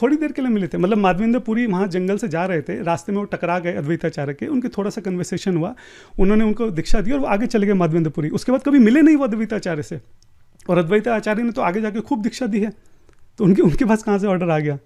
थोड़ी देर के लिए मिले थे, मतलब माधवेंद्रपुरी वहाँ जंगल से जा रहे थे, रास्ते में वो टकरा गए अद्वैताचार्य के, उनके थोड़ा सा कन्वर्सेशन हुआ, उन्होंने उनको दीक्षा दी और वो आगे चले गए माधवेंद्रपुरी। उसके बाद कभी मिले नहीं वो अद्वैताचार्य से, और अद्वैताचार्य ने तो आगे जाके खूब दीक्षा दी है, तो उनके पास कहाँ से ऑर्डर आ गया?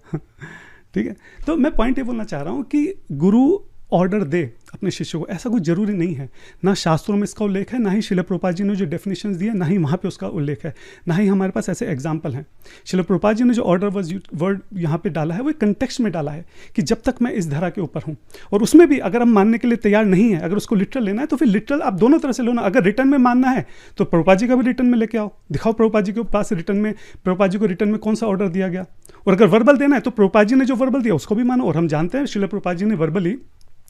ठीक है, तो मैं पॉइंट ये बोलना चाह रहा हूँ कि गुरु ऑर्डर दे अपने शिष्यों को, ऐसा कुछ जरूरी नहीं है। ना शास्त्रों में इसका उल्लेख है, ना ही शिला प्रभुपाद जी ने जो डेफिनेशंस दिए, ना ही वहाँ पे उसका उल्लेख है, ना ही हमारे पास ऐसे एग्जाम्पल हैं। शिला प्रभुपाद जी ने जो ऑर्डर वर्ड यहाँ पे डाला है वो एक कंटेक्स्ट में डाला है कि जब तक मैं इस धरा के ऊपर हूँ, और उसमें भी अगर हम मानने के लिए तैयार नहीं है, अगर उसको लिटरल लेना है तो फिर लिटरल आप दोनों तरह से लो ना। अगर रिटर्न में मानना है तो प्रभुपाद जी का भी रिटर्न में लेके आओ, दिखाओ प्रभुपाद जी के पास रिटर्न में, प्रभुपाद जी को रिटर्न में कौन सा ऑर्डर दिया गया। और अगर वर्बल देना है तो प्रभुपाद जी ने जो वर्बल दिया उसको भी मानो। और हम जानते हैं शिला प्रभुपाद जी ने वर्बली,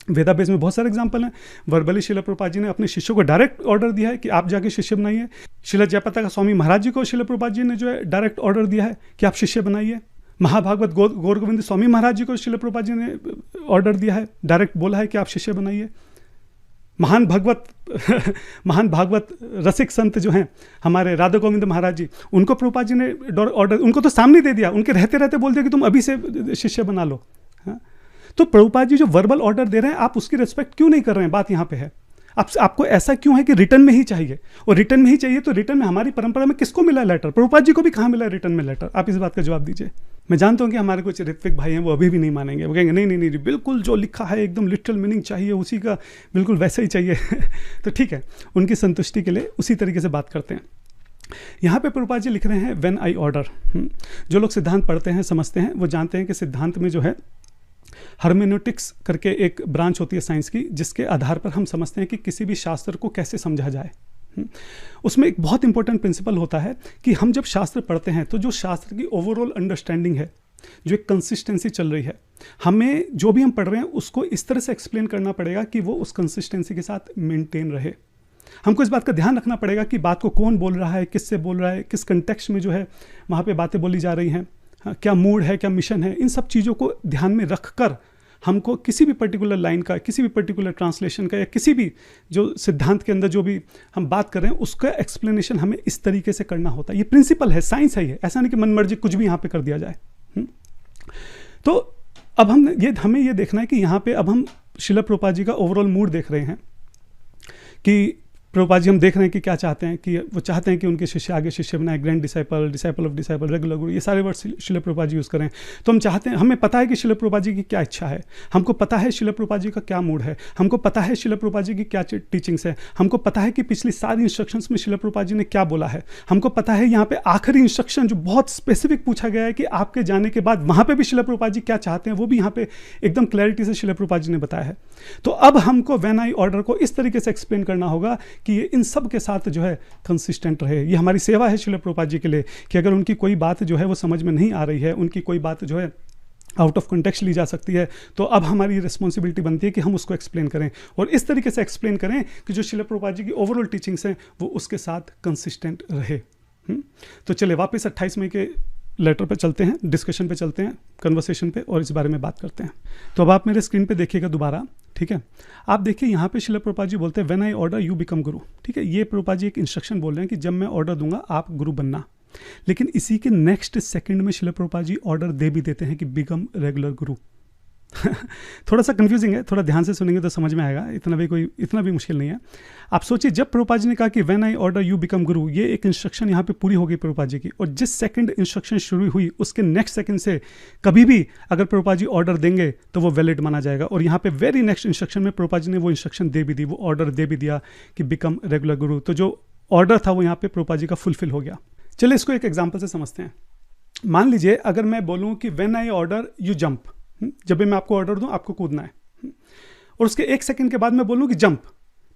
वेदाबेस में बहुत सारे एग्जाम्पल हैं, वर्बली शिला प्रभुपाद जी ने अपने शिष्यों को डायरेक्ट ऑर्डर दिया है कि आप जाके शिष्य बनाइए। शिला जयपताका स्वामी महाराज जी को शिला प्रभुपाद जी ने जो है डायरेक्ट ऑर्डर दिया है कि आप शिष्य बनाइए। महाभागवत गौर गोविंद स्वामी महाराज जी को शिला प्रभुपाद जी ने ऑर्डर दिया है, डायरेक्ट बोला है कि आप शिष्य बनाइए। महान भागवत रसिक संत जो हैं हमारे राधा गोविंद महाराज जी, उनको प्रभुपाद जी ने ऑर्डर, उनको तो सामने दे दिया, उनके रहते रहते बोल दिया कि तुम अभी से शिष्य बना लो। हाँ? तो प्रभुपाद जी जो वर्बल ऑर्डर दे रहे हैं, आप उसकी रिस्पेक्ट क्यों नहीं कर रहे हैं? बात यहाँ पे है, आपको ऐसा क्यों है कि रिटर्न में ही चाहिए? और रिटर्न में ही चाहिए तो रिटर्न में हमारी परंपरा में किसको मिला लेटर? प्रभुपाद जी को भी कहाँ मिला रिटर्न में लेटर? आप इस बात का जवाब दीजिए। मैं जानता हूँ कि हमारे कुछ ऋत्विक भाई हैं वो अभी भी नहीं मानेंगे, वो कहेंगे नहीं नहीं नहीं, बिल्कुल जो लिखा है एकदम लिटरल मीनिंग चाहिए, उसी का बिल्कुल वैसा ही चाहिए। तो ठीक है, उनकी संतुष्टि के लिए उसी तरीके से बात करते हैं। यहाँ पे प्रभुपाद जी लिख रहे हैं व्हेन आई ऑर्डर। जो लोग सिद्धांत पढ़ते हैं, समझते हैं, वो जानते हैं कि सिद्धांत में जो है हर्मेनोटिक्स करके एक ब्रांच होती है साइंस की, जिसके आधार पर हम समझते हैं कि किसी भी शास्त्र को कैसे समझा जाए। उसमें एक बहुत इंपॉर्टेंट प्रिंसिपल होता है कि हम जब शास्त्र पढ़ते हैं तो जो शास्त्र की ओवरऑल अंडरस्टैंडिंग है, जो एक कंसिस्टेंसी चल रही है, हमें जो भी हम पढ़ रहे हैं उसको इस तरह से एक्सप्लेन करना पड़ेगा कि वो उस कंसिस्टेंसी के साथ मेंटेन रहे। हमको इस बात का ध्यान रखना पड़ेगा कि बात को कौन बोल रहा है, किससे बोल रहा है, किस कंटेक्स्ट में जो है वहाँ पे बातें बोली जा रही हैं, क्या मूड है, क्या मिशन है। इन सब चीज़ों को ध्यान में रखकर हमको किसी भी पर्टिकुलर लाइन का, किसी भी पर्टिकुलर ट्रांसलेशन का, या किसी भी जो सिद्धांत के अंदर जो भी हम बात कर रहे हैं उसका एक्सप्लेनेशन हमें इस तरीके से करना होता है। ये प्रिंसिपल है, साइंस है ये, ऐसा नहीं कि मनमर्जी कुछ भी यहाँ पे कर दिया जाए। तो अब हमें ये देखना है कि यहाँ पे अब हम शिला प्रभुपाद जी का ओवरऑल मूड देख रहे हैं कि प्रभुपाद जी हम देख रहे हैं कि क्या चाहते हैं, कि वो चाहते हैं कि उनके शिष्य आगे शिष्य बनाए, grand disciple, disciple of disciple, regular गुरु, ये सारे वर्ड शिला प्रभुपाद जी यूज़ करें। तो हम चाहते हैं, हमें पता है कि शिला प्रभुपाद जी की क्या इच्छा है, हमको पता है शिला प्रभुपाद जी का क्या मूड है, हमको पता है शिला प्रभुपाद जी की क्या टीचिंग्स है, हमको पता है कि पिछली सारी इंस्ट्रक्शंस में शिला प्रभुपाद जी ने क्या बोला है, हमको पता है यहाँ पे आखिरी इंस्ट्रक्शन जो बहुत स्पेसिफिक पूछा गया है कि आपके जाने के बाद वहाँ पे भी शिला प्रभुपाद जी क्या चाहते हैं, वो भी यहाँ पे एकदम क्लैरिटी से शिला प्रभुपाद जी ने बताया है। तो अब हमको व्हेन आई ऑर्डर को इस तरीके से एक्सप्लेन करना होगा कि ये इन सब के साथ जो है कंसिस्टेंट रहे। ये हमारी सेवा है शिला प्रभुपाद जी के लिए कि अगर उनकी कोई बात जो है वो समझ में नहीं आ रही है, उनकी कोई बात जो है आउट ऑफ कॉन्टेक्स्ट ली जा सकती है, तो अब हमारी रिस्पॉन्सिबिलिटी बनती है कि हम उसको एक्सप्लेन करें, और इस तरीके से एक्सप्लेन करें कि जो शिला प्रभुपाद जी की ओवरऑल टीचिंग्स हैं वो उसके साथ कंसिस्टेंट रहे। तो चलिए वापस 28 मई के लेटर पे चलते हैं, डिस्कशन पे चलते हैं, कन्वर्सेशन पे, और इस बारे में बात करते हैं। तो अब आप मेरे स्क्रीन पे देखिएगा दोबारा, ठीक है। आप देखिए यहाँ पे शिला प्रभुपाद जी बोलते हैं when I order you become गुरु, ठीक है। ये प्रभुपाद जी एक इंस्ट्रक्शन बोल रहे हैं कि जब मैं ऑर्डर दूंगा आप गुरु बनना, लेकिन इसी के नेक्स्ट सेकंड में शिला प्रभुपाद जी ऑर्डर दे भी देते हैं कि बिकम रेगुलर गुरु। थोड़ा सा कंफ्यूजिंग है, थोड़ा ध्यान से सुनेंगे तो समझ में आएगा, इतना भी मुश्किल नहीं है। आप सोचिए जब प्रभुपाद जी ने कहा कि when I order you become गुरु, ये एक इंस्ट्रक्शन यहाँ पे पूरी हो गई प्रभुपाद जी की, और जिस सेकंड इंस्ट्रक्शन शुरू हुई उसके नेक्स्ट सेकंड से कभी भी अगर प्रभुपाद जी ऑर्डर देंगे तो वो वैलिड माना जाएगा। और यहाँ पे वेरी नेक्स्ट इंस्ट्रक्शन में प्रभुपाद जी ने वो इंस्ट्रक्शन दे भी दी, वो ऑर्डर दे भी दिया कि बिकम रेगुलर गुरु। तो जो ऑर्डर था वो यहाँ पे प्रभुपाद जी का फुलफिल हो गया। चलिए इसको एक एग्जाम्पल से समझते हैं। मान लीजिए अगर मैं बोलूँ कि when I order you jump, जब भी मैं आपको ऑर्डर दूं आपको कूदना है, और उसके 1 सेकंड के बाद मैं बोलूं कि जंप,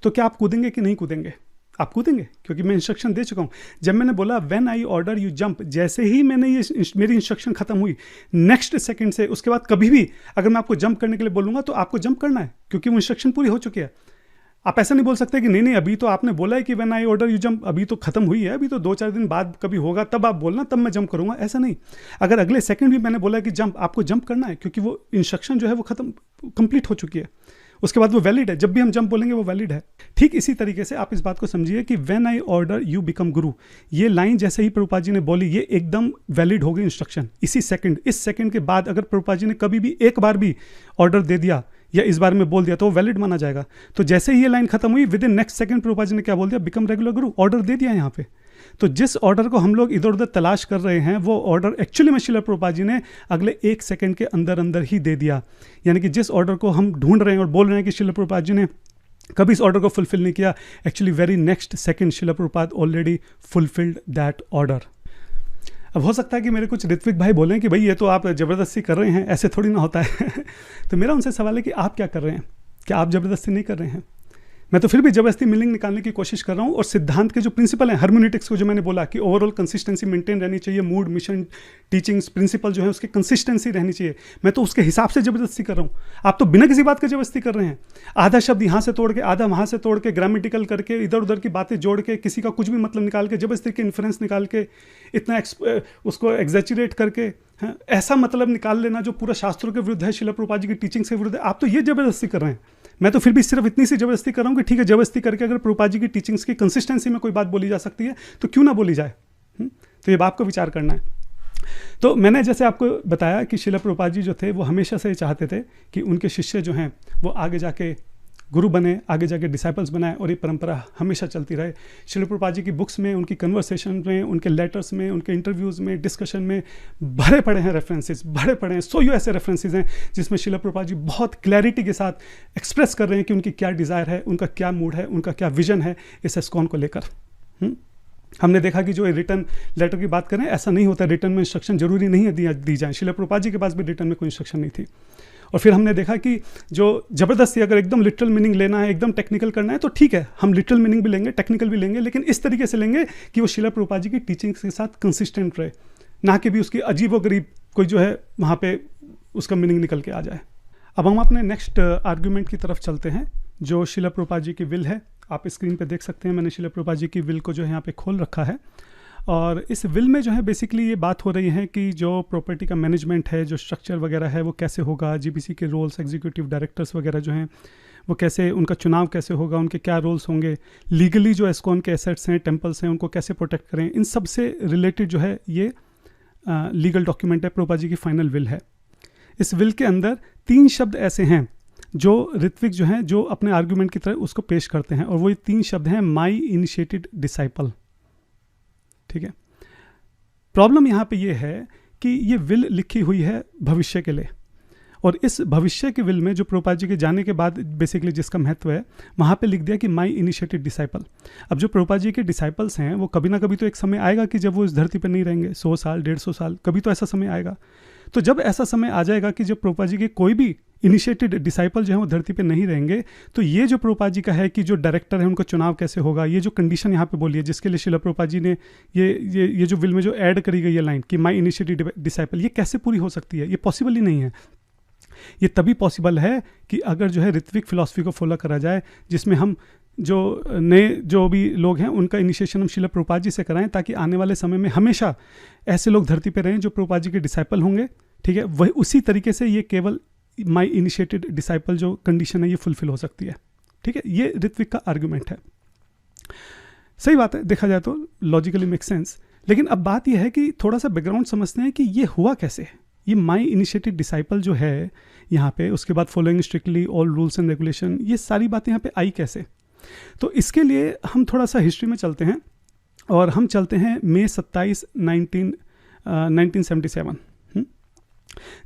तो क्या आप कूदेंगे कि नहीं कूदेंगे? आप कूदेंगे, क्योंकि मैं इंस्ट्रक्शन दे चुका हूं। जब मैंने बोला when I order you jump, जैसे ही मैंने ये मेरी इंस्ट्रक्शन खत्म हुई, नेक्स्ट सेकंड से उसके बाद कभी भी अगर मैं आपको जंप करने के लिए बोलूंगा तो आपको जंप करना है, क्योंकि वो इंस्ट्रक्शन पूरी हो चुकी है। आप ऐसा नहीं बोल सकते कि नहीं अभी तो आपने बोला है कि when I order you jump, अभी तो खत्म हुई है, अभी तो 2-4 दिन बाद कभी होगा तब आप बोलना, तब मैं जंप करूंगा, ऐसा नहीं। अगर अगले सेकंड भी मैंने बोला कि जंप, आपको जंप करना है, क्योंकि वो इंस्ट्रक्शन जो है वो खत्म कंप्लीट हो चुकी है, उसके बाद वो वैलिड है, जब भी हम जंप बोलेंगे वो वैलिड है। ठीक इसी तरीके से आप इस बात को समझिए कि when I order you become गुरु, ये लाइन जैसे ही प्रभुपाद जी ने बोली ये एकदम वैलिड हो गई इंस्ट्रक्शन इसी सेकंड। इस सेकंड के बाद अगर प्रभुपाद जी ने कभी भी एक बार भी ऑर्डर दे दिया या इस बारे में बोल दिया तो वो वैलिड माना जाएगा। तो जैसे ही ये लाइन खत्म हुई within next second Prabhupada ji ने क्या बोल दिया, बिकम रेगुलर गुरु, ऑर्डर दे दिया यहाँ पे। तो जिस ऑर्डर को हम लोग इधर उधर तलाश कर रहे हैं वो ऑर्डर एक्चुअली में श्रील प्रभुपाद जी ने अगले 1 सेकंड के अंदर अंदर ही दे दिया। यानी कि जिस ऑर्डर को हम ढूंढ रहे हैं और बोल रहे हैं कि श्रील प्रभुपाद जी ने कभी इस ऑर्डर को फुलफिल नहीं किया, actually very next second Srila Prabhupada already fulfilled that order. अब हो सकता है कि मेरे कुछ ऋत्विक भाई बोलें कि भाई ये तो आप ज़बरदस्ती कर रहे हैं, ऐसे थोड़ी ना होता है तो मेरा उनसे सवाल है कि आप क्या कर रहे हैं, क्या आप ज़बरदस्ती नहीं कर रहे हैं? मैं तो फिर भी जबरदस्ती मीनिंग निकालने की कोशिश कर रहा हूँ। और सिद्धांत के जो प्रिंसिपल हैं हार्मोनिटिक्स को जो मैंने बोला कि ओवरऑल कंसिस्टेंसी मेंटेन रहनी चाहिए, मूड मिशन टीचिंग्स प्रिंसिपल जो है उसकी कंसिस्टेंसी रहनी चाहिए, मैं तो उसके हिसाब से जबरदस्ती कर रहा हूँ। आप तो बिना किसी बात का जबरदस्ती कर रहे हैं, आधा शब्द यहाँ से तोड़ के आधा वहाँ से तोड़ के ग्रामेटिकल करके इधर उधर की बातें जोड़ के किसी का कुछ भी मतलब निकाल के जबरदस्ती के इन्फ्रेंस निकाल के इतना उसको एग्जैचुरेट करके, हाँ, ऐसा मतलब निकाल लेना जो पूरा शास्त्रों के विरुद्ध है, श्रील प्रभुपाद जी की टीचिंग से विरुद्ध है। आप तो ये जबरदस्ती कर रहे हैं, मैं तो फिर भी सिर्फ इतनी सी जबरदस्ती कर रहा हूँ कि ठीक है जबरदस्ती करके अगर प्रभुपाद जी की टीचिंग्स की कंसिस्टेंसी में कोई बात बोली जा सकती है तो क्यों ना बोली जाए। तो ये बात को विचार करना है। तो मैंने जैसे आपको बताया कि श्रील प्रभुपाद जी जो थे वो हमेशा से चाहते थे कि उनके शिष्य जो हैं वो आगे जाके गुरु बने, आगे जाके डिसाइपल्स बनाए और ये परंपरा हमेशा चलती रहे। श्रील प्रभुपाद जी की बुक्स में, उनकी कन्वर्सेशन में, उनके लेटर्स में, उनके इंटरव्यूज़ में, डिस्कशन में भरे पड़े हैं रेफरेंसेस, भरे पड़े हैं। सौ ऐसे रेफरेंसेस हैं जिसमें श्रील प्रभुपाद जी बहुत क्लैरिटी के साथ एक्सप्रेस कर रहे हैं कि उनकी क्या डिज़ायर है, उनका क्या मूड है, उनका क्या विजन है इस इस्कॉन को लेकर। हमने देखा कि जो रिटर्न लेटर की बात करें, ऐसा नहीं होता, रिटर्न में इंस्ट्रक्शन जरूरी नहीं है दी जाए। श्रील प्रभुपाद जी के पास भी रिटर्न में कोई इंस्ट्रक्शन नहीं थी। और फिर हमने देखा कि जो ज़बरदस्ती अगर एकदम लिटरल मीनिंग लेना है, एकदम टेक्निकल करना है तो ठीक है, हम लिटरल मीनिंग भी लेंगे, टेक्निकल भी लेंगे, लेकिन इस तरीके से लेंगे कि वो श्रील प्रभुपाद जी की टीचिंग्स के साथ कंसिस्टेंट रहे, ना कि भी उसकी अजीब व गरीब कोई जो है वहाँ पे उसका मीनिंग निकल के आ जाए। अब हम अपने नेक्स्ट आर्ग्यूमेंट की तरफ चलते हैं जो श्रील प्रभुपाद जी की विल है। आप स्क्रीन पे देख सकते हैं, मैंने श्रील प्रभुपाद जी की विल को जो है यहाँ पे खोल रखा है। और इस विल में जो है बेसिकली ये बात हो रही है कि जो प्रॉपर्टी का मैनेजमेंट है, जो स्ट्रक्चर वगैरह है वो कैसे होगा, जीबीसी के रोल्स, एग्जीक्यूटिव डायरेक्टर्स वगैरह जो हैं वो कैसे, उनका चुनाव कैसे होगा, उनके क्या रोल्स होंगे, लीगली जो एस्कॉन के एसेट्स हैं, टेम्पल्स हैं, उनको कैसे प्रोटेक्ट करें, इन सब से रिलेटेड जो है ये लीगल डॉक्यूमेंट है, प्रभुपाद जी की फाइनल विल है। इस विल के अंदर 3 शब्द ऐसे हैं जो ऋत्विक जो हैं जो अपने आर्ग्यूमेंट की तरह उसको पेश करते हैं, और वो ये 3 शब्द हैं माई इनिशिएटेड डिसाइपल। ठीक है, प्रॉब्लम यहाँ पे ये है कि ये विल लिखी हुई है भविष्य के लिए, और इस भविष्य के विल में जो प्रभुपाद जी के जाने के बाद बेसिकली जिसका महत्व है वहाँ पे लिख दिया कि माई इनिशिएटेड डिसाइपल। अब जो प्रभुपाद जी के डिसाइपल्स हैं वो कभी ना कभी तो एक समय आएगा कि जब वो इस धरती पर नहीं रहेंगे, 100 साल 150 साल, कभी तो ऐसा समय आएगा। तो जब ऐसा समय आ जाएगा कि जब प्रभुपाद जी के कोई भी इनिशिएटेड डिसाइपल जो है वो धरती पे नहीं रहेंगे, तो ये जो प्रभुपाद जी का है कि जो डायरेक्टर है उनका चुनाव कैसे होगा, ये जो कंडीशन यहाँ पे बोली है जिसके लिए श्रील प्रभुपाद जी ने ये जो विल में जो ऐड करी गई है लाइन कि माई इनिशिएटेड डिसाइपल, ये कैसे पूरी हो सकती है? ये पॉसिबल ही नहीं है। ये तभी पॉसिबल है कि अगर जो है ऋत्विक फिलॉसफी को फॉलो करा जाए, जिसमें हम जो नए जो भी लोग हैं उनका इनिशिएशन हम श्रील प्रभुपाद जी से कराएं, ताकि आने वाले समय में हमेशा ऐसे लोग धरती पे रहें जो प्रभुपाद जी के डिसाइपल होंगे। ठीक है, वही उसी तरीके से ये केवल माई इनिशिएटेड डिसाइपल जो कंडीशन है ये फुलफिल हो सकती है। ठीक है, ये ऋत्विक का आर्गुमेंट है। सही बात है, देखा जाए तो लॉजिकली मेक सेंस। लेकिन अब बात यह है कि थोड़ा सा बैकग्राउंड समझते हैं कि ये हुआ कैसे। ये माई इनिशिएटेड डिसाइपल जो है यहाँ पे, उसके बाद following strictly all rules and regulation, ये सारी बातें यहाँ पे आई कैसे? तो इसके लिए हम थोड़ा सा हिस्ट्री में चलते हैं, और हम चलते हैं मई 27, 1977।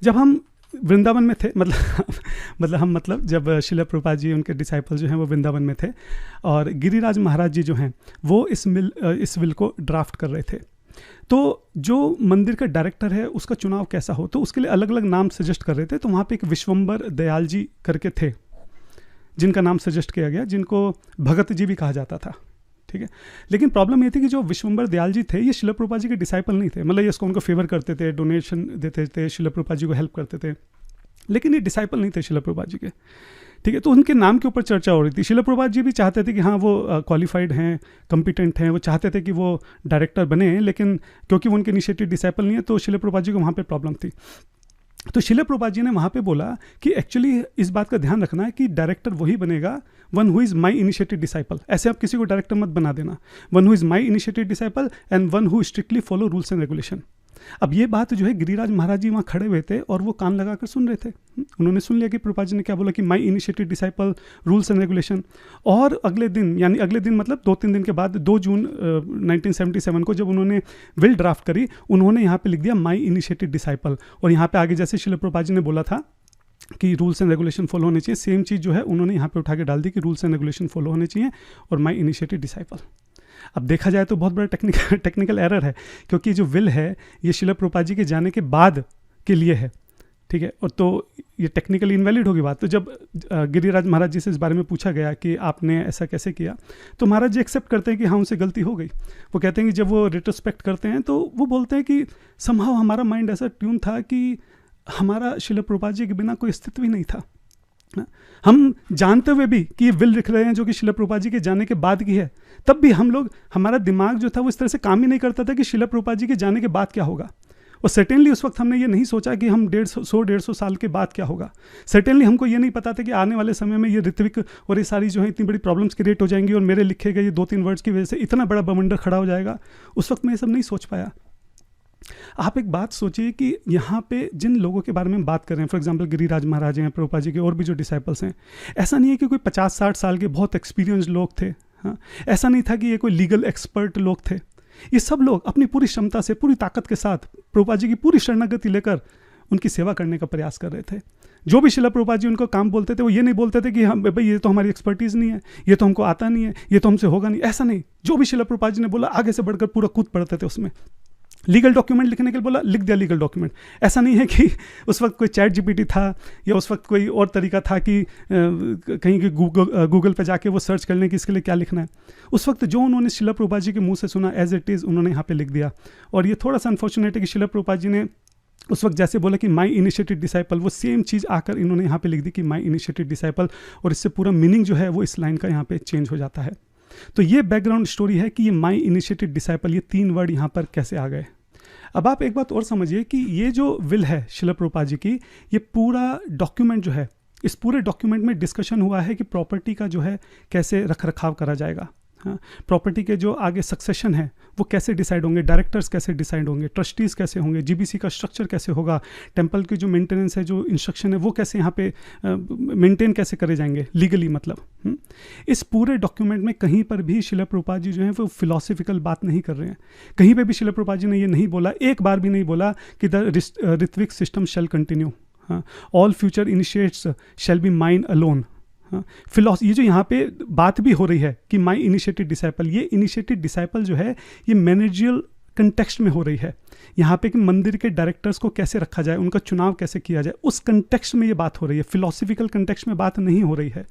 जब हम वृंदावन में थे, मतलब जब श्रील प्रभुपाद जी उनके डिसाइपल जो हैं वो वृंदावन में थे, और गिरिराज महाराज जी जो हैं वो इस विल को ड्राफ्ट कर रहे थे। तो जो मंदिर का डायरेक्टर है उसका चुनाव कैसा हो, तो उसके लिए अलग अलग नाम सजेस्ट कर रहे थे। तो वहाँ पे एक विश्वम्बर दयाल जी करके थे जिनका नाम सजेस्ट किया गया, जिनको भगत जी भी कहा जाता था। ठीक है, लेकिन प्रॉब्लम ये थी कि जो विश्वम्बर दयाल जी थे ये श्रील प्रभुपाद जी के डिसाइपल नहीं थे। मतलब ये इसको उनको फेवर करते थे, डोनेशन देते थे, श्रील प्रभुपाद जी को हेल्प करते थे, लेकिन ये डिसाइपल नहीं थे श्रील प्रभुपाद जी के। ठीक है, तो उनके नाम के ऊपर चर्चा हो रही थी। श्रील प्रभुपाद जी भी चाहते थे कि हाँ वो क्वालिफाइड हैं, कॉम्पिटेंट हैं, वो चाहते थे कि वो डायरेक्टर बने, लेकिन क्योंकि वो उनके इनिशिएटेड डिसाइपल नहीं है तो श्रील प्रभुपाद जी को वहाँ पर प्रॉब्लम थी। तो शिला प्रभुपाद जी ने वहाँ पे बोला कि एक्चुअली इस बात का ध्यान रखना है कि डायरेक्टर वही बनेगा one who is my initiated disciple. ऐसे आप किसी को डायरेक्टर मत बना देना, one who is my initiated disciple and one who strictly follow rules and regulation. अब ये बात जो है गिरिराज महाराज जी वहाँ खड़े हुए थे और वो कान लगाकर सुन रहे थे। उन्होंने सुन लिया कि प्रभुपाद जी ने क्या बोला कि my initiated disciple, rules and regulation. और अगले दिन, यानी अगले दिन मतलब 2-3 दिन के बाद 2 जून 1977 को जब उन्होंने विल ड्राफ्ट करी, उन्होंने यहाँ पे लिख दिया माई इनिशिएटेड डिसाइपल। और यहाँ पे आगे जैसे शिला प्रभुपाद जी ने बोला था कि रूल्स एंड रेगुलेशन फॉलो होने चाहिए, सेम चीज़ जो है उन्होंने यहाँ पे उठा के डाल दी कि रूल्स एंड रेगुलेशन फॉलो होने चाहिए और माई इनिशिएटेड डिसाइपल। अब देखा जाए तो बहुत बड़ा टेक्निकल एरर है, क्योंकि जो विल है ये शिला प्रभुपाद जी के जाने के बाद के लिए है, ठीक है। और तो ये टेक्निकली इनवैलिड होगी बात। तो जब गिरिराज महाराज जी से इस बारे में पूछा गया कि आपने ऐसा कैसे किया, तो महाराज जी एक्सेप्ट करते हैं कि हाँ उनसे गलती हो गई। वो कहते हैं कि जब वो रिट्रोस्पेक्ट करते हैं तो वो बोलते हैं कि समहाउ हमारा माइंड ऐसा ट्यून था कि हमारा शिला प्रभुपाद जी के बिना कोई अस्तित्व ही नहीं था। हम जानते हुए भी कि ये विल लिख रहे हैं जो कि शिला प्रभुपाद जी के जाने के बाद की है, तब भी हम लोग, हमारा दिमाग जो था वो इस तरह से काम ही नहीं करता था कि शिला प्रभुपाद जी के जाने के बाद क्या होगा। और सर्टेनली उस वक्त हमने ये नहीं सोचा कि हम 150 साल के बाद क्या होगा। सर्टेनली हमको ये नहीं पता था कि आने वाले समय में ये ऋत्विक और ये सारी जो है इतनी बड़ी प्रॉब्लम्स क्रिएट हो जाएंगी और मेरे लिखे गए ये 2-3 वर्ड्स की वजह से इतना बड़ा बवंडर खड़ा हो जाएगा। उस वक्त मैं ये सब नहीं सोच पाया। आप एक बात सोचिए कि यहाँ पे जिन लोगों के बारे में बात कर रहे हैं, फॉर एग्जांपल गिरिराज महाराज हैं, प्रभुपाद जी के और भी जो डिसाइपल्स हैं, ऐसा नहीं है कि कोई 50-60 साल के बहुत एक्सपीरियंस लोग थे। हाँ, ऐसा नहीं था कि ये कोई लीगल एक्सपर्ट लोग थे। ये सब लोग अपनी पूरी क्षमता से, पूरी ताकत के साथ प्रभुपाद जी की पूरी शरणागति लेकर उनकी सेवा करने का प्रयास कर रहे थे। जो भी शिला प्रभुपाद जी उनको काम बोलते थे, वो ये नहीं बोलते थे कि हम भाई ये तो हमारी एक्सपर्टीज़ नहीं है, ये तो हमको आता नहीं है, ये तो हमसे होगा नहीं। ऐसा नहीं, जो भी शिला प्रभुपाद जी ने बोला आगे से बढ़कर पूरा कूद पड़ते थे उसमें। लीगल डॉक्यूमेंट लिखने के लिए बोला, लिख दिया लीगल डॉक्यूमेंट। ऐसा नहीं है कि उस वक्त कोई चैट जीपीटी था या उस वक्त कोई और तरीका था कि कहीं के गूगल पे जाके वो सर्च कर लें कि इसके लिए क्या लिखना है। उस वक्त जो उन्होंने शिला प्रभुपाद जी के मुंह से सुना एज इट इज़ उन्होंने यहाँ पे लिख दिया। और ये थोड़ा सा अनफॉर्चुनेट है कि शिला प्रभुपाद जी ने उस वक्त जैसे बोला कि माई इनिशिएटेड डिसाइपल, वो सेम चीज़ आकर इन्होंने यहाँ पे लिख दी कि माई इनिशिएटेड डिसाइपल, और इससे पूरा मीनिंग जो है वो इस लाइन का यहाँ पे चेंज हो जाता है। तो ये बैकग्राउंड स्टोरी है कि ये माई इनिशिएटेड डिसाइपल, ये 3 वर्ड यहाँ पर कैसे आ गए। अब आप एक बात और समझिए कि ये जो विल है शिला प्रभुपाद जी की, ये पूरा डॉक्यूमेंट जो है, इस पूरे डॉक्यूमेंट में डिस्कशन हुआ है कि प्रॉपर्टी का जो है कैसे रख रखाव करा जाएगा। हाँ, प्रॉपर्टी के जो आगे सक्सेशन है वो कैसे डिसाइड होंगे, डायरेक्टर्स कैसे डिसाइड होंगे, ट्रस्टीज़ कैसे होंगे, जीबीसी का स्ट्रक्चर कैसे होगा, टेम्पल की जो मेंटेनेंस है, जो इंस्ट्रक्शन है वो कैसे यहाँ पे मेंटेन कैसे करे जाएंगे लीगली। मतलब इस पूरे डॉक्यूमेंट में कहीं पर भी शिला प्रभुपाद जी जो है वो फिलोसफिकल बात नहीं कर रहे हैं। कहीं पर भी शिला प्रभुपाद जी ने ये नहीं बोला, एक बार भी नहीं बोला कि the ritvik system shall continue, हाँ, all future initiates shall be mine alone. Philosophy, ये जो यहाँ पे बात भी हो रही है कि माई इनिशिएटेड डिसाइपल, ये इनिशिएटेड डिसाइपल जो है ये मैनेजियल कंटेक्स्ट में हो रही है। यहाँ पे कि मंदिर के डायरेक्टर्स को कैसे रखा जाए, उनका चुनाव कैसे किया जाए, उस कंटेक्स्ट में ये बात हो रही है। फिलोसफिकल कंटेक्स्ट में बात नहीं हो रही है।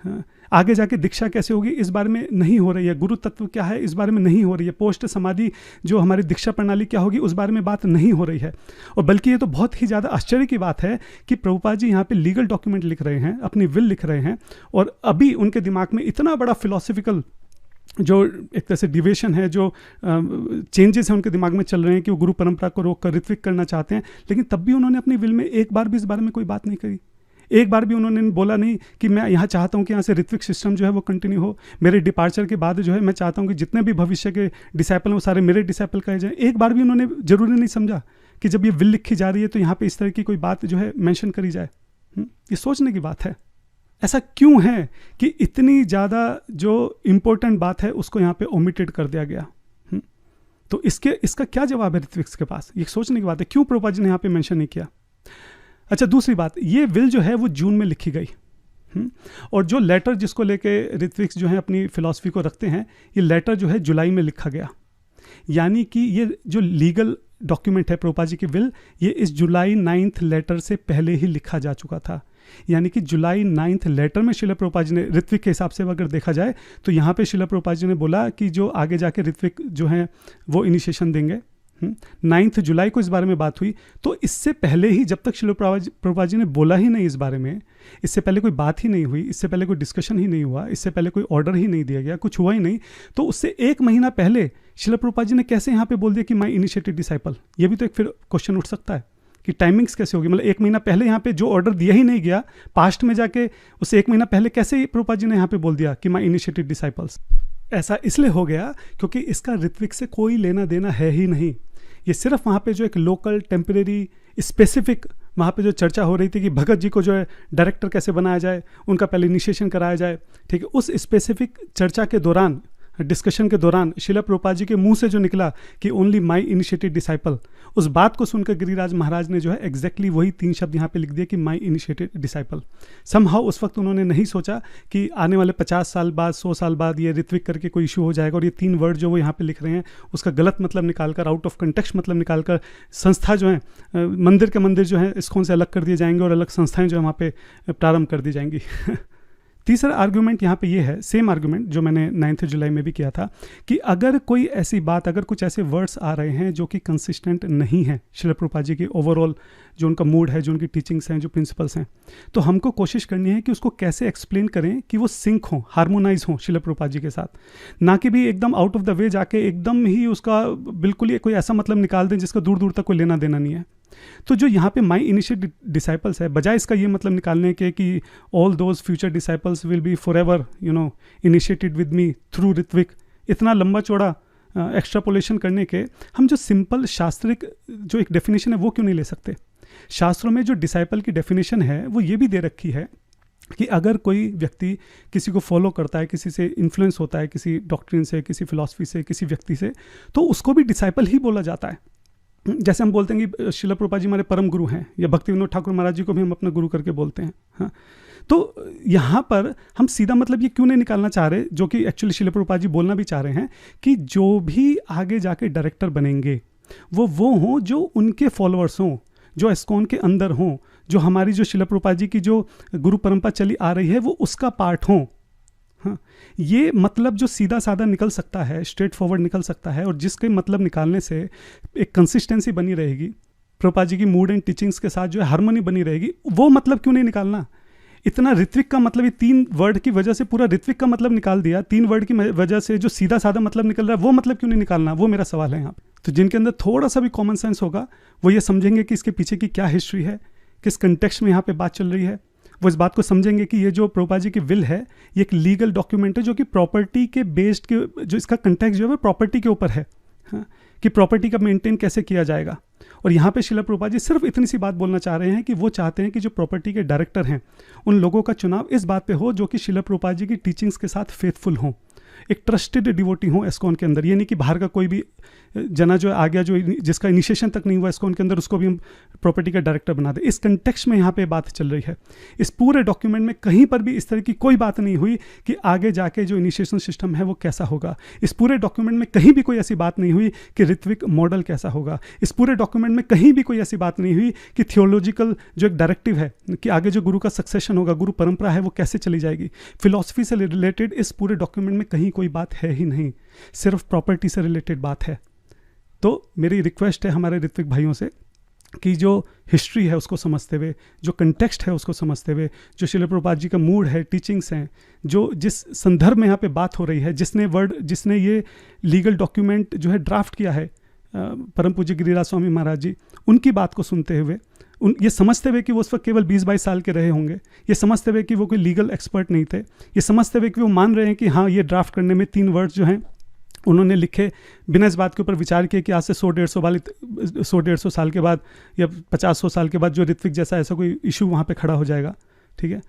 हाँ, आगे जाके दीक्षा कैसे होगी इस बारे में नहीं हो रही है, गुरु तत्व क्या है इस बारे में नहीं हो रही है, पोस्ट समाधि जो हमारी दीक्षा प्रणाली क्या होगी उस बारे में बात नहीं हो रही है। और बल्कि ये तो बहुत ही ज़्यादा आश्चर्य की बात है कि प्रभुपाद जी यहाँ पे लीगल डॉक्यूमेंट लिख रहे हैं, अपनी विल लिख रहे हैं, और अभी उनके दिमाग में इतना बड़ा फिलोसफिकल जो एक तरह से डिविएशन है, जो चेंजेस हैं उनके दिमाग में चल रहे हैं कि वो गुरु परंपरा को रोक कर ऋत्विक करना चाहते हैं। लेकिन तब भी उन्होंने अपनी विल में एक बार भी इस बारे में कोई बात नहीं करी। एक बार भी उन्होंने बोला नहीं कि मैं यहाँ चाहता हूँ कि यहाँ से ऋत्विक सिस्टम जो है वो कंटिन्यू हो, मेरे डिपार्चर के बाद जो है मैं चाहता हूँ कि जितने भी भविष्य के डिसाइपल हैं वो सारे मेरे डिसाइपल कहे जाएँ। एक बार भी उन्होंने जरूरी नहीं समझा कि जब ये विल लिखी जा रही है तो यहाँ पे इस तरह की कोई बात जो है मेंशन करी जाए। ये सोचने की बात है। ऐसा क्यों है कि इतनी ज़्यादा जो इम्पोर्टेंट बात है उसको यहाँ पे ओमिटेड कर दिया गया। तो इसका क्या जवाब है ऋत्विक्स के पास, ये सोचने की बात है। क्यों प्रभुपाद जी ने यहाँ पे मेंशन नहीं किया। अच्छा, दूसरी बात, ये विल जो है वो जून में लिखी गई, और जो लेटर जिसको लेके ऋत्विक्स जो है अपनी फिलॉसफी को रखते हैं, ये लेटर जो है जुलाई में लिखा गया। यानी कि ये जो लीगल डॉक्यूमेंट है प्रभुपाद जी की विल, ये इस जुलाई 9 लेटर से पहले ही लिखा जा चुका था। यानी कि जुलाई 9 लेटर में शिला प्रभुपाद जी ने, ऋत्विक के हिसाब से अगर देखा जाए तो यहाँ पे शिला प्रभुपाद जी ने बोला कि जो आगे जाके ऋत्विक जो हैं वो इनिशिएशन देंगे। 9 जुलाई को इस बारे में बात हुई। तो इससे पहले ही, जब तक शिला प्रभुपाद जी ने बोला ही नहीं इस बारे में, इससे पहले कोई बात ही नहीं हुई, इससे पहले कोई डिस्कशन ही नहीं हुआ, इससे पहले कोई ऑर्डर ही नहीं दिया गया, कुछ हुआ ही नहीं, तो उससे 1 महीना पहले शिला प्रभुपाद जी ने कैसे यहाँ पे बोल दिया कि माई इनिशिएटेड डिसाइपल। ये भी तो एक फिर क्वेश्चन उठ सकता है कि टाइमिंग्स कैसे होगी, मतलब 1 महीना पहले यहाँ पे जो ऑर्डर दिया ही नहीं गया, पास्ट में जाके उससे 1 महीना पहले कैसे प्रभुपाद जी ने यहाँ पे बोल दिया कि माई इनिशिएटेड डिसाइपल्स। ऐसा इसलिए हो गया क्योंकि इसका ऋत्विक से कोई लेना देना है ही नहीं। ये सिर्फ वहाँ पे जो एक लोकल टेम्परेरी स्पेसिफिक वहाँ पे जो चर्चा हो रही थी कि भगत जी को जो है डायरेक्टर कैसे बनाया जाए, उनका पहले इनिशिएशन कराया जाए, ठीक है, उस स्पेसिफिक चर्चा के दौरान, डिस्कशन के दौरान शिला प्रभुपाद जी के मुंह से जो निकला कि ओनली माई इनिशिएटेड डिसाइपल, उस बात को सुनकर गिरिराज महाराज ने जो है एग्जैक्टली वही 3 शब्द यहाँ पे लिख दिए कि माई इनिशिएटेड डिसाइपल। समहाउ उस वक्त उन्होंने नहीं सोचा कि आने वाले 50 साल बाद 100 साल बाद ये ऋत्विक करके कोई इशू हो जाएगा और ये 3 वर्ड जो वो यहाँ पे लिख रहे हैं उसका गलत मतलब निकालकर, आउट ऑफ कंटेक्स्ट मतलब निकालकर संस्था जो है मंदिर के मंदिर जो है इस्कॉन से अलग कर दिए जाएंगे और अलग संस्थाएं जो है वहाँ पे प्रारंभ कर दी जाएंगी। तीसरा आर्गुमेंट यहाँ पे ये है, सेम आर्गुमेंट जो मैंने 9 जुलाई में भी किया था, कि अगर कोई ऐसी बात, अगर कुछ ऐसे वर्ड्स आ रहे हैं जो कि कंसिस्टेंट नहीं है श्रील प्रभुपाद जी की ओवरऑल जो उनका मूड है, जो उनकी टीचिंग्स हैं, जो प्रिंसिपल्स हैं, तो हमको कोशिश करनी है कि उसको कैसे एक्सप्लेन करें कि वो सिंक हो, हार्मोनाइज हो श्रील प्रभुपाद जी के साथ, ना कि भी एकदम आउट ऑफ द वे जाके एकदम ही उसका बिल्कुल ही कोई ऐसा मतलब निकाल दें जिसका दूर दूर तक कोई लेना देना नहीं है। तो जो यहाँ पे माई इनिशिएटेड डिसाइपल्स है, बजाय इसका ये मतलब निकालने के कि all those future disciples will be forever initiated with me through Ritvik, इतना लंबा चौड़ा एक्स्ट्रापोलेशन करने के हम जो सिंपल शास्त्रिक जो एक डेफिनेशन है वो क्यों नहीं ले सकते। शास्त्रों में जो डिसाइपल की डेफिनेशन है वो ये भी दे रखी है कि अगर कोई व्यक्ति किसी को फॉलो करता है, किसी से इन्फ्लुएंस होता है, किसी डॉक्ट्रिन से, किसी फिलॉसफी से, किसी व्यक्ति से, तो उसको भी डिसाइपल ही बोला जाता है। जैसे हम बोलते हैं कि श्रील प्रभुपाद जी हमारे परम गुरु हैं, या भक्ति विनोद ठाकुर महाराज जी को भी हम अपना गुरु करके बोलते हैं। हाँ, तो यहाँ पर हम सीधा मतलब ये क्यों नहीं निकालना चाह रहे, जो कि एक्चुअली श्रील प्रभुपाद जी बोलना भी चाह रहे हैं, कि जो भी आगे जाके डायरेक्टर बनेंगे वो हों जो उनके फॉलोअर्स हों, जो इस्कॉन के अंदर हों, जो हमारी जो श्रील प्रभुपाद जी की जो गुरु परंपरा चली आ रही है वो उसका पार्ट हों। हाँ, ये मतलब जो सीधा साधा निकल सकता है, स्ट्रेट फॉरवर्ड निकल सकता है, और जिसके मतलब निकालने से एक कंसिस्टेंसी बनी रहेगी, प्रभुपाद जी की मूड एंड टीचिंग्स के साथ जो है हार्मनी बनी रहेगी, वो मतलब क्यों नहीं निकालना। इतना ऋत्विक का मतलब, ये 3 वर्ड की वजह से पूरा ऋत्विक का मतलब निकाल दिया, 3 वर्ड की वजह से जो सीधा साधा मतलब निकल रहा है वो मतलब क्यों नहीं निकालना, वो मेरा सवाल है यहाँ पे। तो जिनके अंदर थोड़ा सा भी कॉमन सेंस होगा वो ये समझेंगे कि इसके पीछे की क्या हिस्ट्री है, किस कंटेक्स्ट में यहाँ पे बात चल रही है, वो इस बात को समझेंगे कि ये जो प्रभुपाद जी की विल है ये एक लीगल डॉक्यूमेंट है जो कि प्रॉपर्टी के बेस्ड के, जो इसका कंटेक्स्ट जो है प्रॉपर्टी के ऊपर है। हाँ, कि प्रॉपर्टी का मेंटेन कैसे किया जाएगा। और यहाँ पे श्रील प्रभुपाद जी सिर्फ इतनी सी बात बोलना चाह रहे हैं कि वो चाहते हैं कि जो प्रॉपर्टी के डायरेक्टर हैं उन लोगों का चुनाव इस बात पे हो जो कि श्रील प्रभुपाद जी की टीचिंग्स के साथ फेथफुल हों, एक ट्रस्टेड डिवोटी हो इस्कॉन के अंदर। ये नहीं कि बाहर का कोई भी जना जो आ गया, जो जिसका इनिशिएशन तक नहीं हुआ इस्कॉन के अंदर, उसको भी हम प्रॉपर्टी का डायरेक्टर बना दे। इस कंटेक्स्ट में यहाँ पे बात चल रही है। इस पूरे डॉक्यूमेंट में कहीं पर भी इस तरह की कोई बात नहीं हुई कि आगे जाके जो इनिशिएशन सिस्टम है वो कैसा होगा। इस पूरे डॉक्यूमेंट में कहीं भी कोई ऐसी बात नहीं हुई कि ऋत्विक मॉडल कैसा होगा। इस पूरे डॉक्यूमेंट में कहीं भी कोई ऐसी बात नहीं हुई कि थियोलॉजिकल जो एक डायरेक्टिव है कि आगे जो गुरु का सक्सेशन होगा, गुरु परंपरा है वो कैसे चली जाएगी। फिलॉसफी से रिलेटेड इस पूरे डॉक्यूमेंट में कहीं कोई बात है ही नहीं, सिर्फ प्रॉपर्टी से रिलेटेड बात है। तो मेरी रिक्वेस्ट है हमारे ऋत्विक भाइयों से कि जो हिस्ट्री है उसको समझते हुए, जो कंटेक्स्ट है उसको समझते हुए, जो श्रील प्रभुपाद जी का मूड है, टीचिंग्स हैं, जो जिस संदर्भ में यहाँ पे बात हो रही है, जिसने ये लीगल डॉक्यूमेंट जो है ड्राफ्ट किया है परम पूज्य गिरिराज स्वामी महाराज जी, उनकी बात को सुनते हुए, ये समझते हुए कि वो उस वक्त केवल 20-22 साल के रहे होंगे, ये समझते हुए कि वो कोई लीगल एक्सपर्ट नहीं थे, ये समझते हुए कि वो मान रहे हैं कि हाँ ये ड्राफ्ट करने में 3 वर्ड्स जो हैं उन्होंने लिखे बिना इस बात के ऊपर विचार किए कि आज से 100-150 साल के बाद या 50-100 साल के बाद जो ऋत्विक जैसा ऐसा कोई इशू वहाँ पे खड़ा हो जाएगा। ठीक है,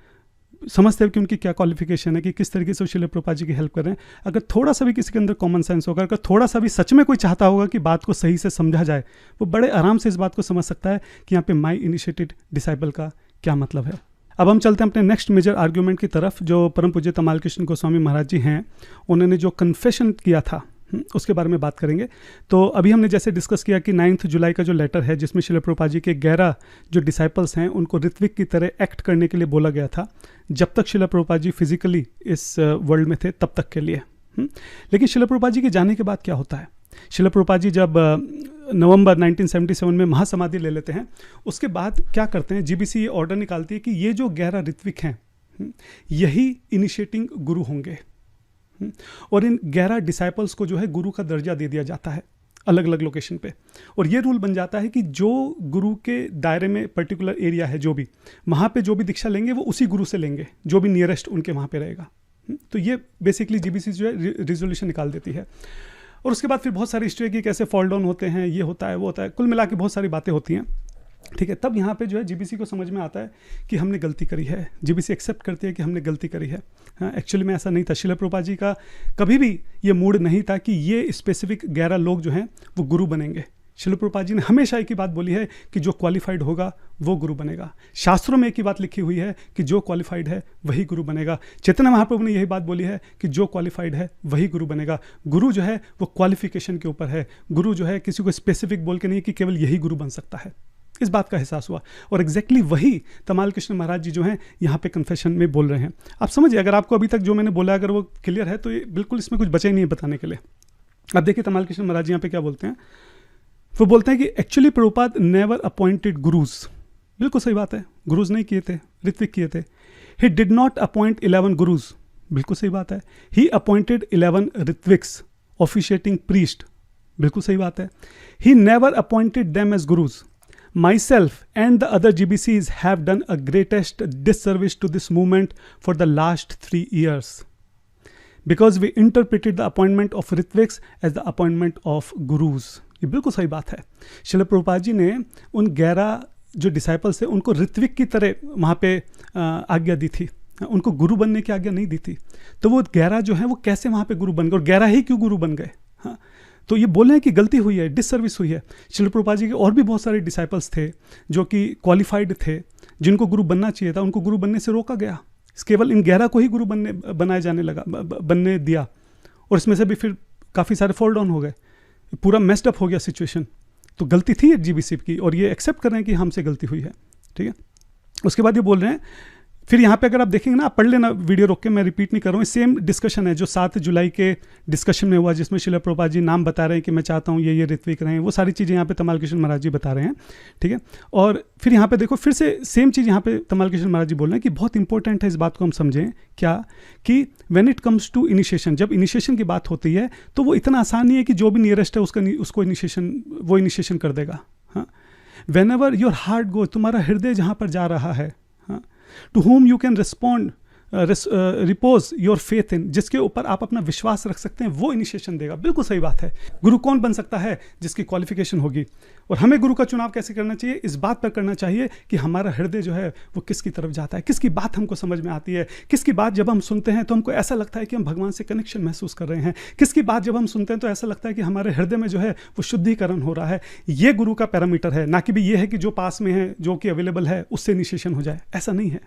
समझते हैं कि उनकी क्या क्वालिफिकेशन है, कि किस तरीके से श्रील प्रभुपाद जी की हेल्प कर रहे हैं। अगर थोड़ा सा भी किसी के अंदर कॉमन सेंस होगा, अगर थोड़ा सा भी सच में कोई चाहता होगा कि बात को सही से समझा जाए, वो बड़े आराम से इस बात को समझ सकता है कि यहाँ पे माई इनिशिएटेड डिसाइपल का क्या मतलब है। अब हम चलते हैं अपने नेक्स्ट मेजर आर्ग्यूमेंट की तरफ, जो परम पूज्य तमाल कृष्ण गोस्वामी महाराज जी हैं, उन्होंने जो कन्फेशन किया था उसके बारे में बात करेंगे। तो अभी हमने जैसे डिस्कस किया कि 9 जुलाई का जो लेटर है जिसमें श्रील प्रभुपाद जी के 11 जो डिसाइपल्स हैं उनको ऋत्विक की तरह एक्ट करने के लिए बोला गया था, जब तक श्रील प्रभुपाद जी फिजिकली इस वर्ल्ड में थे तब तक के लिए। लेकिन श्रील प्रभुपाद जी के जाने के बाद क्या होता है, श्रील प्रभुपाद जी जब नवंबर 1977 में महासमाधि ले लेते हैं, उसके बाद क्या करते हैं, जीबीसी ये ऑर्डर निकालती है कि ये जो 11 ऋत्विक हैं यही इनिशिएटिंग गुरु होंगे, और इन 11 डिसाइपल्स को जो है गुरु का दर्जा दे दिया जाता है। अलग अलग लोकेशन पे। और ये रूल बन जाता है कि जो गुरु के दायरे में पर्टिकुलर एरिया है, जो भी वहाँ पे जो भी दीक्षा लेंगे वो उसी गुरु से लेंगे जो भी नियरेस्ट उनके वहाँ पे रहेगा। तो ये बेसिकली जीबीसी जो है रिजोल्यूशन निकाल देती है। और उसके बाद फिर बहुत सारी हिस्ट्री है कि कैसे फॉल डाउन होते हैं, ये होता है वो होता है, कुल मिला के बहुत सारी बातें होती हैं, ठीक है। तब यहाँ पे जो है जीबीसी को समझ में आता है कि हमने गलती करी है। जीबीसी एक्सेप्ट करती है कि हमने गलती करी है। हाँ, एक्चुअली में ऐसा नहीं था। श्रील प्रभुपाद जी का कभी भी ये मूड नहीं था कि ये स्पेसिफिक 11 लोग जो हैं वो गुरु बनेंगे। श्रील प्रभुपाद जी ने हमेशा एक ही बात बोली है कि जो क्वालिफाइड होगा वो गुरु बनेगा। शास्त्रों में एक ही बात लिखी हुई है कि जो क्वालिफाइड है वही गुरु बनेगा। चैतन्य महाप्रभु ने यही बात बोली है कि जो क्वालिफाइड है वही गुरु बनेगा। गुरु जो है वो क्वालिफिकेशन के ऊपर है। गुरु जो है किसी को स्पेसिफिक बोल के नहीं कि केवल यही गुरु बन सकता है। इस बात का एहसास हुआ और एग्जैक्टली वही तमाल कृष्ण महाराज जी जो हैं यहाँ पे कन्फेशन में बोल रहे हैं। आप समझिए, अगर आपको अभी तक जो मैंने बोला अगर वो क्लियर है तो ये बिल्कुल इसमें कुछ बचा ही नहीं है बताने के लिए। अब देखिए तमाल कृष्ण महाराज जी यहाँ पे क्या बोलते हैं। वो बोलते हैं कि actually Prabhupada never appointed gurus. बिल्कुल सही बात है, गुरुज नहीं किए थे, ऋत्विक किए थे। He did not appoint 11 gurus. बिल्कुल सही बात है। He appointed 11 ritviks officiating priest. बिल्कुल सही बात है। He never appointed them as gurus. Myself and the other GBCs have done a greatest disservice to this movement for the last 3 years because we interpreted the appointment of Ritviks as the appointment of Gurus. ये बिल्कुल सही बात है। श्रील प्रभुपाद जी ने उन 11 जो disciples थे उनको ऋत्विक की तरह वहाँ पे आज्ञा दी थी, उनको गुरु बनने की आज्ञा नहीं दी थी। तो वो 11 जो हैं वो कैसे वहाँ पे गुरु बन गए और 11 ही क्यों गुरु बन गए? हाँ, तो ये बोल रहे हैं कि गलती हुई है, डिससर्विस हुई है। श्रील प्रभुपाद जी के और भी बहुत सारे डिसाइपल्स थे जो कि क्वालिफाइड थे, जिनको गुरु बनना चाहिए था, उनको गुरु बनने से रोका गया। केवल इन 11 को ही गुरु बनाए जाने लगा, बनने दिया, और इसमें से भी फिर काफ़ी सारे फॉल डाउन हो गए, पूरा मेस्ड अप हो गया सिचुएशन। तो गलती थी जीबीसी की और ये एक्सेप्ट कर रहे हैं कि हमसे गलती हुई है, ठीक है। उसके बाद ये बोल रहे हैं, फिर यहाँ पे अगर आप देखेंगे ना, आप पढ़ लेना, वीडियो रोक के, मैं रिपीट नहीं कर रहा हूँ। सेम डिस्कशन है जो 7 जुलाई के डिस्कशन में हुआ, जिसमें श्रील प्रभुपाद जी नाम बता रहे हैं कि मैं चाहता हूँ ये ऋत्विक रहें। वो सारी चीज़ें यहाँ पे तमाल कृष्ण महाराज जी बता रहे हैं, ठीक है। और फिर यहाँ पे देखो, फिर से सेम चीज़ यहाँ पे तमाल कृष्ण महाराज जी बोल रहे हैं कि बहुत इंपॉर्टेंट है इस बात को हम समझें, क्या कि when it comes to initiation, जब इनिशिएशन की बात होती है तो वो इतना आसान नहीं है कि जो भी नियरेस्ट है उसको इनिशिएशन कर देगा। हाँ, वेन एवर योर हार्ट गो, तुम्हारा हृदय जहाँ पर जा रहा है, to whom you can repose your faith in, जिसके ऊपर आप अपना विश्वास रख सकते हैं, वो इनिशिएशन देगा। बिल्कुल सही बात है। गुरु कौन बन सकता है? जिसकी क्वालिफिकेशन होगी। और हमें गुरु का चुनाव कैसे करना चाहिए? इस बात पर करना चाहिए कि हमारा हृदय जो है वो किसकी तरफ जाता है, किसकी बात हमको समझ में आती है, किसकी बात जब हम सुनते हैं तो हमको ऐसा लगता है कि हम भगवान से कनेक्शन महसूस कर रहे हैं, किसकी बात जब हम सुनते हैं तो ऐसा लगता है कि हमारे हृदय में जो है वो शुद्धिकरण हो रहा है। ये गुरु का पैरामीटर है, ना कि भी ये है कि जो पास में है, जो कि अवेलेबल है, उससे इनिशिएशन हो जाए, ऐसा नहीं है।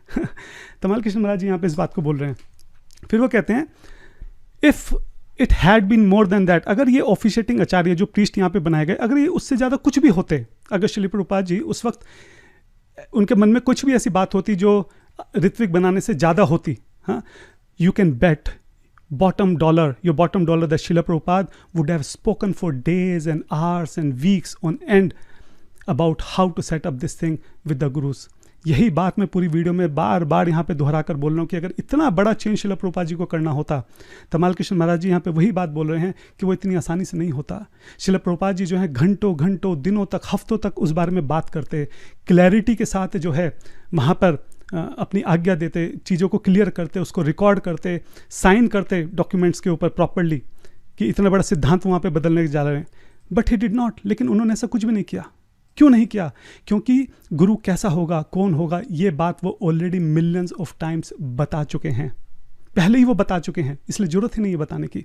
तमाल कृष्ण महाराज जी यहाँ पे इस बात को बोल रहे हैं। फिर वो कहते हैं, if it had been more than that, अगर ये ऑफिशिएटिंग आचार्य जो प्रीस्ट यहाँ पे बनाए गए, अगर ये उससे ज़्यादा कुछ भी होते, अगर श्रील प्रभुपाद जी उस वक्त उनके मन में कुछ भी ऐसी बात होती जो ऋत्विक बनाने से ज़्यादा होती, हाँ, you can bet bottom dollar, your bottom dollar, that Srila Prabhupada would have spoken for days and hours and weeks on end about how to set up this thing with the gurus. यही बात मैं पूरी video में बार बार यहाँ पे दोहरा कर बोल रहा हूँ कि अगर इतना बड़ा चेंज श्रील प्रभुपाद जी को करना होता, तमाल कृष्ण महाराज जी यहाँ पे वही बात बोल रहे हैं कि वो इतनी आसानी से नहीं होता। श्रील प्रभुपाद जी जो है घंटों घंटों, दिनों तक, हफ्तों तक उस बारे में बात करते, क्लैरिटी के साथ जो है वहाँ पर अपनी आज्ञा देते, चीज़ों को क्लियर करते, उसको रिकॉर्ड करते, साइन करते डॉक्यूमेंट्स के ऊपर प्रॉपरली कि इतना बड़ा सिद्धांत वहाँ पे बदलने जा रहे हैं। बट ही डिड नॉट, लेकिन उन्होंने ऐसा कुछ भी नहीं किया। क्यों नहीं किया? क्योंकि गुरु कैसा होगा, कौन होगा, ये बात वो ऑलरेडी मिलियंस ऑफ टाइम्स बता चुके हैं, पहले ही वो बता चुके हैं, इसलिए जरूरत ही नहीं है बताने की।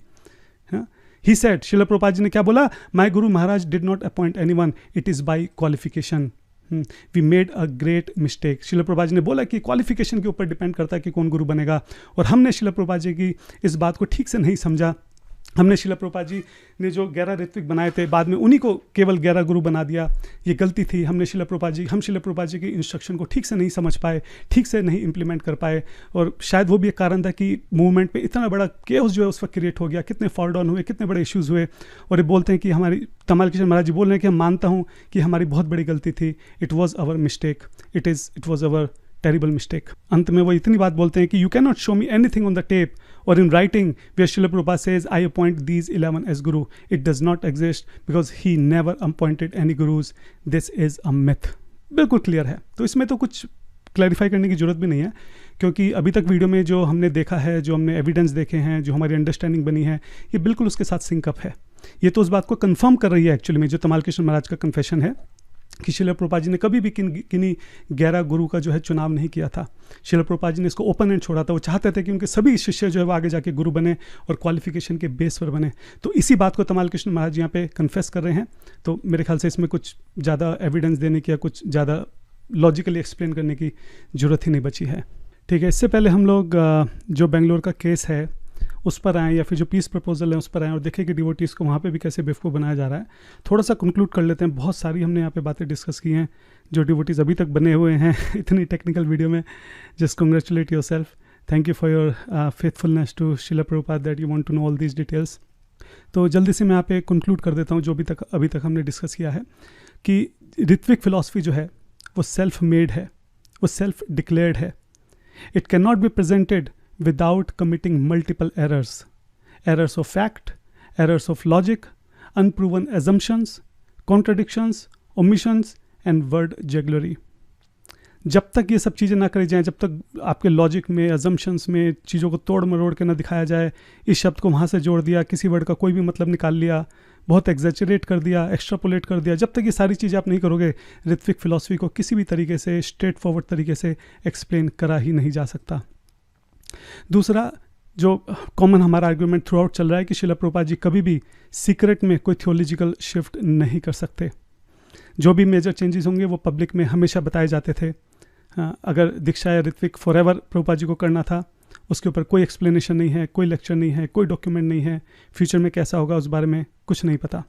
ही सेड, श्रील प्रभुपाद जी ने क्या बोला? My guru maharaj did not appoint anyone, it is by qualification. We made a great mistake. Srila Prabhupada ji ने बोला कि क्वालिफिकेशन के ऊपर डिपेंड करता है कि कौन गुरु बनेगा, और हमने श्रील प्रभुपाद जी की इस बात को ठीक से नहीं समझा। हमने श्रील प्रभुपाद जी ने जो 11 ऋत्विक बनाए थे, बाद में उन्हीं को केवल 11 गुरु बना दिया, ये गलती थी। हम श्रील प्रभुपाद जी की इंस्ट्रक्शन को ठीक से नहीं समझ पाए, ठीक से नहीं इम्प्लीमेंट कर पाए, और शायद वो भी एक कारण था कि मूवमेंट पे इतना बड़ा केओस जो है उस वक्त क्रिएट हो गया, कितने फॉल डाउन हुए, कितने बड़े इश्यूज़ हुए। और ये बोलते हैं कि हमारी, तमाल कृष्ण महाराज जी बोल रहे हैं कि हम मानता हूँ कि हमारी बहुत बड़ी गलती थी, it was our mistake, it was our terrible mistake. अंत में वो इतनी बात बोलते हैं कि you can not show me anything on the tape और in writing where Srila Prabhupada says I appoint these 11 as guru, it does not exist because he never appointed any gurus, this is a myth. बिल्कुल क्लियर है, तो इसमें तो कुछ clarify करने की जरूरत भी नहीं है, क्योंकि अभी तक वीडियो में जो हमने देखा है, जो हमने एविडेंस देखे हैं, जो हमारी अंडरस्टैंडिंग बनी है, ये बिल्कुल उसके साथ सिंकअप है। ये तो उस बात को कंफर्म कर रही है एक्चुअली में जो तमाल कृष्ण महाराज का कन्फेशन है कि शिला प्रभुपाद जी ने कभी भी किन्हीं 11 गुरु का जो है चुनाव नहीं किया था। शिला प्रभुपाद जी ने इसको ओपन एंड छोड़ा था। वो चाहते थे कि उनके सभी शिष्य जो है वो आगे जाके गुरु बने और क्वालिफिकेशन के बेस पर बने। तो इसी बात को तमाल कृष्ण महाराज यहाँ पे कन्फेस कर रहे हैं। तो मेरे ख्याल से इसमें कुछ ज़्यादा एविडेंस देने की या कुछ ज़्यादा लॉजिकली एक्सप्लेन करने की ज़रूरत ही नहीं बची है। ठीक है, इससे पहले हम लोग जो बेंगलोर का केस है उस पर आएँ या फिर जो पीस प्रपोजल है उस पर आएँ और देखें कि डिवोटीज़ को वहाँ पे भी कैसे बेवकूफ़ बनाया जा रहा है। थोड़ा सा कंक्लूड कर लेते हैं। बहुत सारी हमने यहाँ पे बातें डिस्कस की हैं जो डिवोटीज़ अभी तक बने हुए हैं इतनी टेक्निकल वीडियो में। Just congratulate yourself, thank you for your faithfulness to Srila Prabhupada that you want to know all these details. तो जल्दी से मैं यहाँ पे कंक्लूड कर देता हूँ जो अभी तक हमने डिस्कस किया है कि ऋत्विक फिलॉसफी जो है वो सेल्फ मेड है, वो सेल्फ डिक्लेयर्ड है। It can not be presented without committing multiple errors of fact, errors of logic, unproven assumptions, contradictions, omissions and word jugglery। जब तक ये सब चीज़ें ना करी जाएं, जब तक आपके लॉजिक में, अजम्पशंस में चीज़ों को तोड़ मरोड़ के ना दिखाया जाए, इस शब्द को वहाँ से जोड़ दिया, किसी वर्ड का कोई भी मतलब निकाल लिया, बहुत एग्जैचरेट कर दिया, एक्स्ट्रापोलेट कर दिया, जब तक ये सारी चीज़ें आप नहीं करोगे, ऋत्विक फिलॉसफी को किसी भी तरीके से स्ट्रेट फॉरवर्ड तरीके से एक्सप्लेन करा ही नहीं जा सकता। दूसरा जो कॉमन हमारा आर्गुमेंट थ्रू आउट चल रहा है कि शिला प्रभुपाद जी कभी भी सीक्रेट में कोई थियोलॉजिकल शिफ्ट नहीं कर सकते। जो भी मेजर चेंजेस होंगे वो पब्लिक में हमेशा बताए जाते थे। अगर दीक्षा या ऋत्विक फॉरएवर प्रभुपाद जी को करना था, उसके ऊपर कोई एक्सप्लेनेशन नहीं है, कोई लेक्चर नहीं है, कोई डॉक्यूमेंट नहीं है। फ्यूचर में कैसा होगा उस बारे में कुछ नहीं पता।